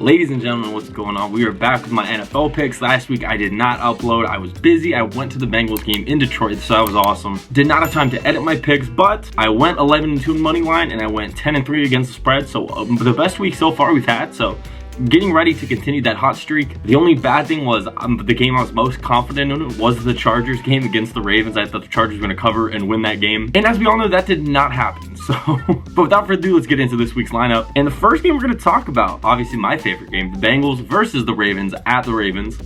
Ladies and gentlemen, what's going on? We are back with my NFL picks. Last week I did not upload. I was busy. I went to the Bengals game in Detroit, so that was awesome. Did not have time to edit my picks, but I went 11-2 money line and I went 10-3 against the spread. So the best week so far we've had. So getting ready to continue that hot streak. The only bad thing was the game I was most confident in was the Chargers game against the Ravens. I thought the Chargers were going to cover and win that game. And as we all know, that did not happen. So, but without further ado, let's get into this week's lineup. And the first game we're going to talk about, obviously my favorite game, the Bengals versus the Ravens at the Ravens.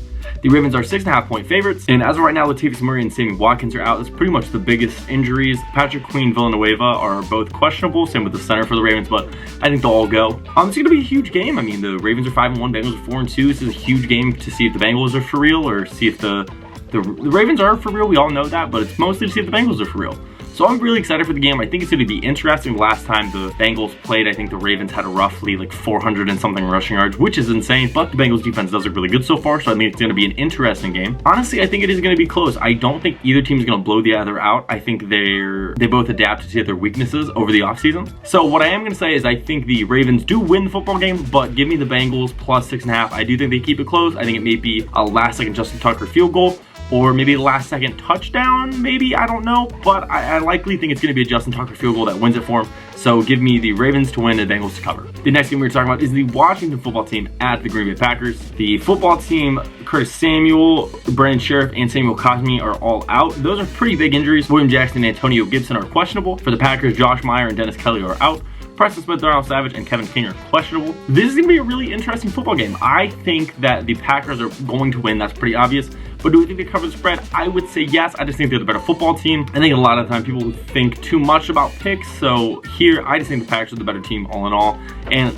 The Ravens are 6.5 point favorites, and as of right now, Latavius Murray and Sammy Watkins are out. That's pretty much the biggest injuries. Patrick Queen, Villanueva are both questionable, same with the center for the Ravens, but I think they'll all go. It's going to be a huge game. I mean, the Ravens are 5-1, Bengals are 4-2. This is a huge game to see if the Bengals are for real or see if the Ravens are for real. We all know that, but it's mostly to see if the Bengals are for real. So I'm really excited for the game. I think it's going to be interesting. Last time the Bengals played, I think the Ravens had a roughly like 400 and something rushing yards, which is insane, but the Bengals defense does look really good so far, so I think it's going to be an interesting game. Honestly, I think it is going to be close. I don't think either team is going to blow the other out. I think they both adapt to their weaknesses over the offseason. So what I am going to say is I think the Ravens do win the football game, but give me the Bengals plus 6.5. I do think they keep it close. I think it may be a last-second Justin Tucker field goal, or maybe a last-second touchdown, maybe, I don't know, but I likely think it's going to be a Justin Tucker field goal that wins it for him, so give me the Ravens to win and Bengals to cover. The next game we're talking about is the Washington football team at the Green Bay Packers. The football team, Curtis Samuel, Brandon Sheriff, and Samuel Cosme are all out. Those are pretty big injuries. William Jackson and Antonio Gibson are questionable. For the Packers, Josh Meyer and Dennis Kelly are out. Preston Smith, Darnell Savage, and Kevin King are questionable. This is going to be a really interesting football game. I think that the Packers are going to win. That's pretty obvious. But do we think they cover the spread? I would say yes. I just think they're the better football team. I think a lot of the time people think too much about picks. So here, I just think the Packers are the better team all in all. And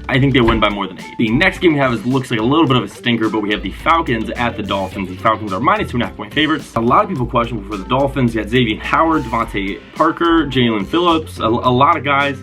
I think they win by more than 8. The next game we have looks like a little bit of a stinker, but we have the Falcons at the Dolphins. The Falcons are minus 2.5 point favorites. A lot of people questionable for the Dolphins. You got Xavier Howard, Devontae Parker, Jalen Phillips, a lot of guys.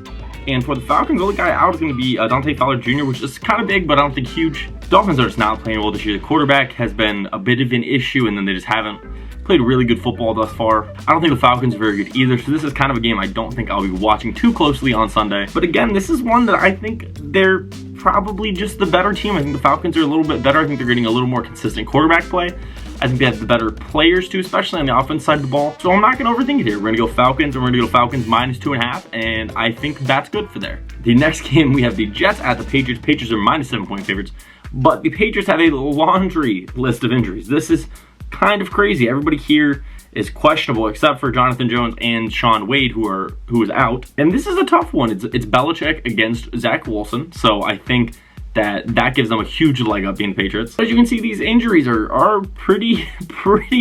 And for the Falcons, the only guy out is going to be Dante Fowler Jr., which is kind of big, but I don't think huge. The Dolphins are just not playing well this year. The quarterback has been a bit of an issue, and then they just haven't played really good football thus far. I don't think the Falcons are very good either, so this is kind of a game I don't think I'll be watching too closely on Sunday. But again, this is one that I think they're probably just the better team. I think the Falcons are a little bit better. I think they're getting a little more consistent quarterback play. I think they have the better players too, especially on the offense side of the ball. So I'm not going to overthink it here. We're going to go Falcons, and we're going to go Falcons minus 2.5, and I think that's good for there. The next game, we have the Jets at the Patriots. Patriots are minus 7 point favorites, but the Patriots have a laundry list of injuries. This is kind of crazy. Everybody here is questionable except for Jonathan Jones and Sean Wade, who is out. And this is a tough one. It's Belichick against Zach Wilson, so I think that gives them a huge leg up being the Patriots. As you can see, these injuries are pretty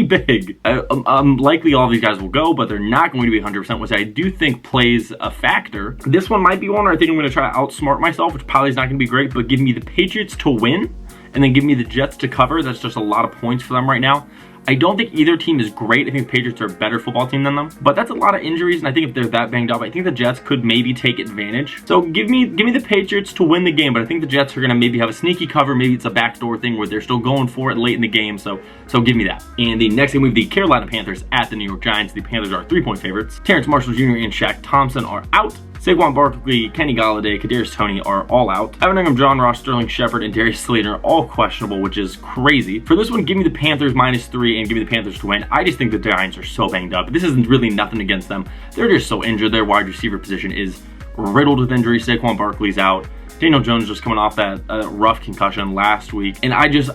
big. Likely all these guys will go, but they're not going to be 100%, which I do think plays a factor. This one might be one where I think I'm going to try to outsmart myself, which probably is not going to be great, but give me the Patriots to win, and then give me the Jets to cover. That's just a lot of points for them right now. I don't think either team is great. I think the Patriots are a better football team than them, but that's a lot of injuries, and I think if they're that banged up, I think the Jets could maybe take advantage. So give me the Patriots to win the game, but I think the Jets are going to maybe have a sneaky cover. Maybe it's a backdoor thing where they're still going for it late in the game, so give me that. And the next game, we have the Carolina Panthers at the New York Giants. The Panthers are 3 point favorites. Terrence Marshall Jr. and Shaq Thompson are out. Saquon Barkley, Kenny Galladay, Kadarius Toney are all out. Evan Ingram, John Ross, Sterling Shepard, and Darius Slayton are all questionable, which is crazy. For this one, give me the Panthers minus 3 and give me the Panthers to win. I just think the Giants are so banged up. This isn't really nothing against them. They're just so injured. Their wide receiver position is riddled with injuries. Saquon Barkley's out. Daniel Jones just coming off that rough concussion last week. And I think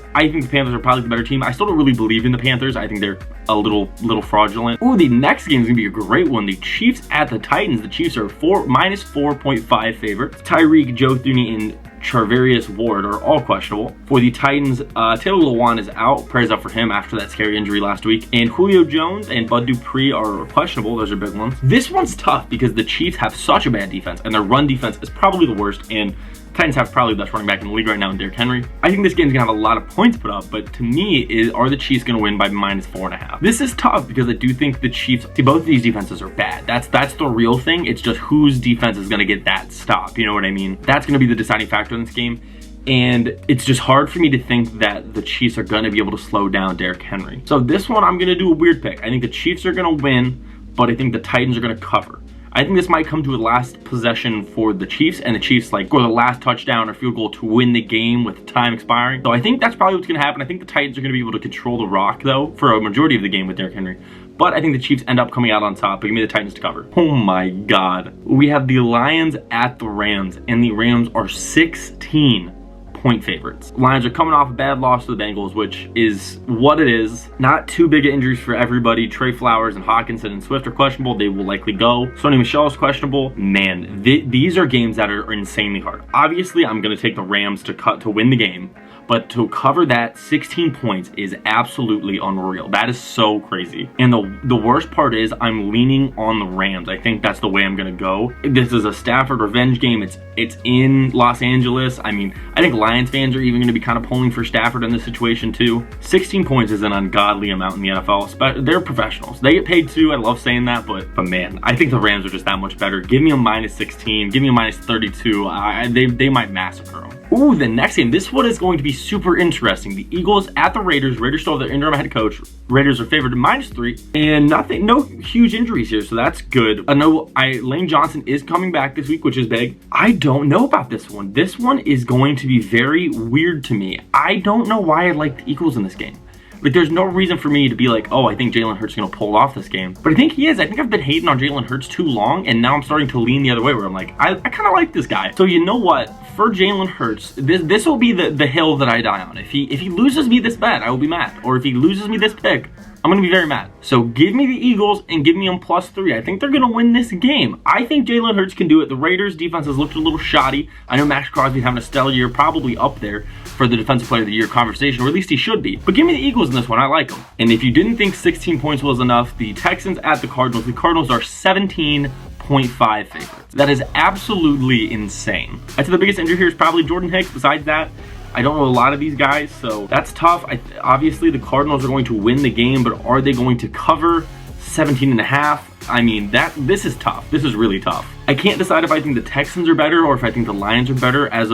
the Panthers are probably the better team. I still don't really believe in the Panthers. I think they're a little fraudulent. Ooh, the next game is going to be a great one. The Chiefs at the Titans. The Chiefs are minus 4.5 favorites. Tyreek, Joe Thuney, and Charvarius Ward are all questionable. For the Titans, Taylor Lewan is out. Prayers up for him after that scary injury last week. And Julio Jones and Bud Dupree are questionable. Those are big ones. This one's tough because the Chiefs have such a bad defense, and their run defense is probably the worst, and Titans have probably the best running back in the league right now in Derrick Henry. I think this game's gonna have a lot of points put up, but to me, are the Chiefs gonna win by minus 4.5? This is tough because I do think the Chiefs, both of these defenses are bad. That's the real thing. It's just whose defense is gonna get that stop. You know what I mean? That's gonna be the deciding factor in this game. And it's just hard for me to think that the Chiefs are gonna be able to slow down Derrick Henry. So this one, I'm gonna do a weird pick. I think the Chiefs are gonna win, but I think the Titans are gonna cover. I think this might come to a last possession for the Chiefs, and the Chiefs like score the last touchdown or field goal to win the game with time expiring. So I think that's probably what's going to happen. I think the Titans are going to be able to control the rock though for a majority of the game with Derrick Henry. But I think the Chiefs end up coming out on top. But give me the Titans to cover. Oh my God. We have the Lions at the Rams, and the Rams are 16-point favorites. Lions are coming off a bad loss to the Bengals, which is what it is. Not too big of injuries for everybody. Trey Flowers and Hawkinson and Swift are questionable. They will likely go. Sony Michel is questionable. Man, these are games that are insanely hard. Obviously, I'm going to take the Rams to win the game. But to cover that 16 points is absolutely unreal. That is so crazy. And the worst part is I'm leaning on the Rams. I think that's the way I'm going to go. This is a Stafford revenge game. It's in Los Angeles. I mean, I think Lions fans are even going to be kind of pulling for Stafford in this situation too. 16 points is an ungodly amount in the NFL. They're professionals. They get paid too. I love saying that, but man, I think the Rams are just that much better. Give me a -16. Give me a -32. They might massacre them. Ooh, the next game. This one is going to be super interesting. The Eagles at the Raiders. Raiders still have their interim head coach. Raiders are favored to -3, and no huge injuries here, so that's good. I know Lane Johnson is coming back this week, which is big. I don't know about this one. This one is going to be very weird to me. I don't know why I like the Eagles in this game. Like, there's no reason for me to be like, oh, I think Jalen Hurts is going to pull off this game. But I think he is. I think I've been hating on Jalen Hurts too long, and now I'm starting to lean the other way where I'm like, I kind of like this guy. So you know what? For Jalen Hurts, this will be the hill that I die on. If he loses me this bet, I will be mad. Or if he loses me this pick, I'm going to be very mad. So give me the Eagles and give me them +3. I think they're going to win this game. I think Jalen Hurts can do it. The Raiders defense has looked a little shoddy. I know Max Crosby's having a stellar year, probably up there for the Defensive Player of the Year conversation, or at least he should be. But give me the Eagles in this one. I like them. And if you didn't think 16 points was enough, the Texans at the Cardinals. The Cardinals are 17.5 favorites. That is absolutely insane. I'd say the biggest injury here is probably Jordan Hicks. Besides that, I don't know a lot of these guys, so that's tough. Obviously, the Cardinals are going to win the game, but are they going to cover 17.5? I mean, this is tough. This is really tough. I can't decide if I think the Texans are better or if I think the Lions are better as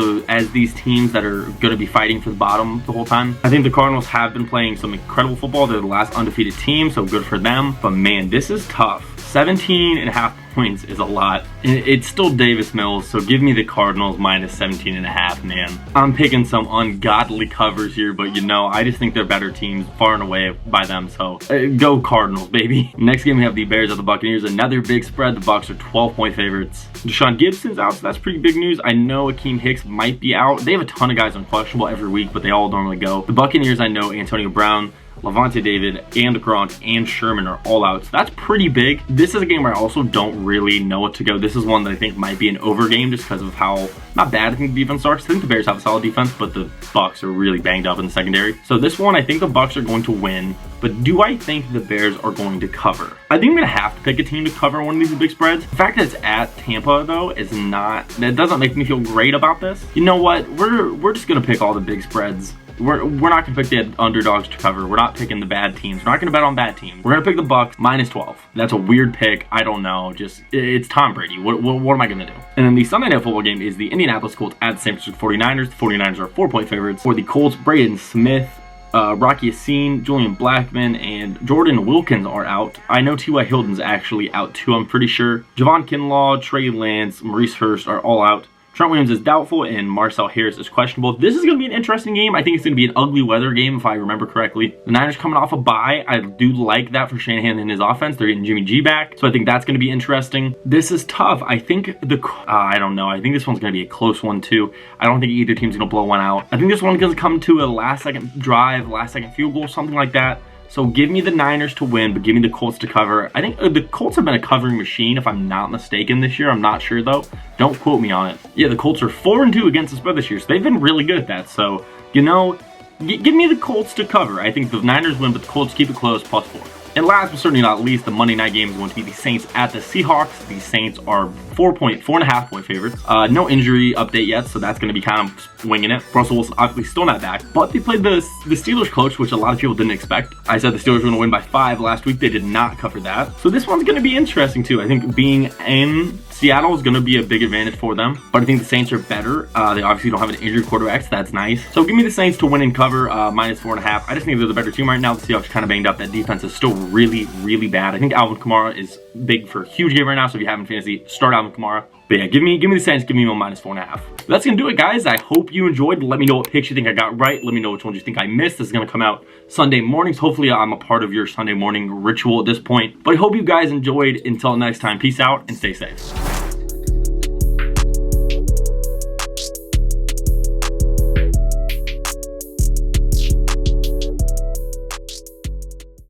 these teams that are going to be fighting for the bottom the whole time. I think the Cardinals have been playing some incredible football. They're the last undefeated team, so good for them. But man, this is tough. 17.5 points is a lot. It's still Davis Mills, so give me the Cardinals -17.5, man. I'm picking some ungodly covers here, but you know, I just think they're better teams far and away by them, so go Cardinals, baby. Next game, we have the Bears at the Buccaneers. Another big spread. The Bucs are 12-point favorites. Deshaun Gibson's out, so that's pretty big news. I know Akeem Hicks might be out. They have a ton of guys unquestionable every week, but they all normally go. The Buccaneers, I know Antonio Brown, Levante David, and Gronk, and Sherman are all out. So that's pretty big. This is a game where I also don't really know what to go. This is one that I think might be an over game just because of how not bad I think the defense starts. I think the Bears have a solid defense, but the Bucs are really banged up in the secondary. So this one, I think the Bucs are going to win. But do I think the Bears are going to cover? I think I'm going to have to pick a team to cover one of these big spreads. The fact that it's at Tampa, though, that doesn't make me feel great about this. You know what? We're just going to pick all the big spreads. We're not going to pick the underdogs to cover. We're not picking the bad teams. We're not going to bet on bad teams. We're going to pick the Bucs -12. That's a weird pick. I don't know. Just, it's Tom Brady. What am I going to do? And then the Sunday Night Football game is the Indianapolis Colts at the San Francisco 49ers. The 49ers are 4-point favorites. For the Colts, Braden Smith, Rocky Yassin, Julian Blackman, and Jordan Wilkins are out. I know T.Y. Hilton's actually out too, I'm pretty sure. Javon Kinlaw, Trey Lance, Maurice Hurst are all out. Trent Williams is doubtful, and Marcel Harris is questionable. This is going to be an interesting game. I think it's going to be an ugly weather game, if I remember correctly. The Niners coming off a bye. I do like that for Shanahan and his offense. They're getting Jimmy G back, so I think that's going to be interesting. This is tough. I think I don't know. I think this one's going to be a close one, too. I don't think either team's going to blow one out. I think this one's going to come to a last-second drive, last-second field goal, something like that. So give me the Niners to win, but give me the Colts to cover. I think the Colts have been a covering machine, if I'm not mistaken, this year. I'm not sure, though. Don't quote me on it. Yeah, the Colts are 4-2 against the spread this year, so they've been really good at that. So, you know, give me the Colts to cover. I think the Niners win, but the Colts keep it close, +4. And last but certainly not least, the Monday night game is going to be the Saints at the Seahawks. The Saints are 4.5 point favorites. No injury update yet, so that's going to be kind of winging it. Russell Wilson obviously still not back, but they played the Steelers close, which a lot of people didn't expect. I said the Steelers were going to win by 5 last week. They did not cover that. So this one's going to be interesting too. I think being in Seattle is going to be a big advantage for them, but I think the Saints are better. They obviously don't have an injured quarterback, so that's nice. So give me the Saints to win and cover -4.5. I just think they're the better team right now. The Seahawks are kind of banged up. That defense is still really, really bad. I think Alvin Kamara is big for a huge game right now, so if you have in fantasy, start Alvin Kamara. But yeah, give me the Saints, give me a -4.5. That's gonna do it, guys. I hope you enjoyed. Let me know what picks you think I got right. Let me know which ones you think I missed. This is gonna come out Sunday mornings. Hopefully I'm a part of your Sunday morning ritual at this point. But I hope you guys enjoyed. Until next time, peace out and stay safe.